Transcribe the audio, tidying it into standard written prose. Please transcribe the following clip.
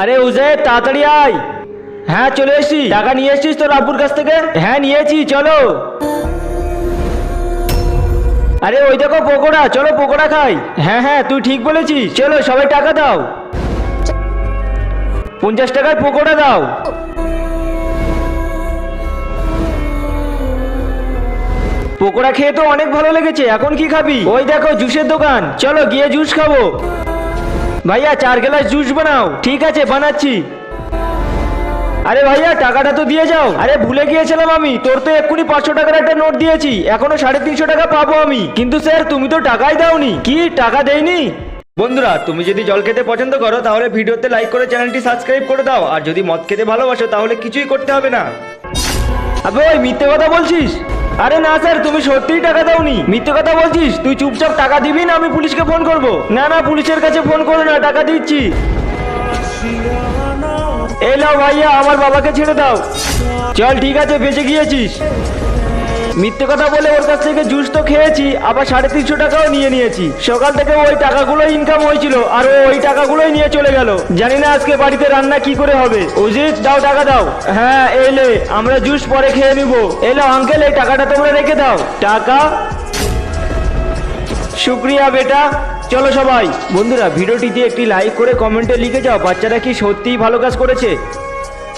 আরে উজের তাড়াতাড়ি আয়। হ্যাঁ চলে এসছি। টাকা নিয়ে এসছিস তোর আব্বুর কাছ থেকে? হ্যাঁ নিয়েছি, চলো। আরে ওই দেখো পকোড়া, চলো পকোড়া খাই। হ্যাঁ হ্যাঁ তুই ঠিক বলেছিস, চলো সবাই টাকা দাও। 50 টাকার পকোড়া দাও। পকোড়া খেয়ে তো অনেক ভালো লেগেছে, এখন কি খাবি? ওই দেখো জুসের দোকান, চলো গিয়ে জুস খাবো। ভাইয়া 4 গ্লাস জুস বানাও। ঠিক আছে বানাচ্ছি। আরে ভাইয়া টাকাটা তো দিয়ে যাও। আরে ভুলে গিয়েছিলাম আমি, তোর তো এক্ষুনি 500 টাকার একটা নোট দিয়েছি, এখনো 350 টাকা পাবো আমি। কিন্তু স্যার তুমি তো টাকাই দাওনি। কি টাকা দেইনি? বন্ধুরা তুমি যদি জল খেতে পছন্দ করো তাহলে ভিডিওতে লাইক করে চ্যানেলটি সাবস্ক্রাইব করে দাও, আর যদি মদ খেতে ভালোবাসো তাহলে কিছুই করতে হবে না। আবে ওই মিথ্যে কথা বলছিস? আরে না স্যার তুমি সত্যিই টাকা দাওনি। মিথ্যে কথা বলছিস? তুই চুপচাপ টাকা দিবি না আমি পুলিশকে ফোন করব? না না পুলিশের কাছে ফোন করো না, টাকা দিচ্ছি। এই নাও ভাইয়া আমার বাবাকে ছেড়ে দাও। চল ঠিক আছে বেঁচে গিয়েছিস। মিথ্যে কথা বলে ওর কাছ থেকে জুস তো খেয়েছি, আবার 350 টাকাও নিয়ে নিয়েছি। সকাল থেকে ওই টাকাগুলো ইনকাম হয়েছিল আর ও ওই টাকাগুলোই নিয়ে চলে গেল। জানি না আজকে বাড়িতে রান্না কি করে হবে। অজিত দাও টাকা দাও। হ্যাঁ এলে আমরা জুস পরে খেয়ে নিব। এলো আঙ্কেল এই টাকাটা তোমরা রেখে দাও। টাকা? শুক্রিয়া বেটা। চলো সবাই। বন্ধুরা ভিডিওটিতে একটি লাইক করে কমেন্টে লিখে যাও বাচ্চারা কি সত্যিই ভালো কাজ করেছে।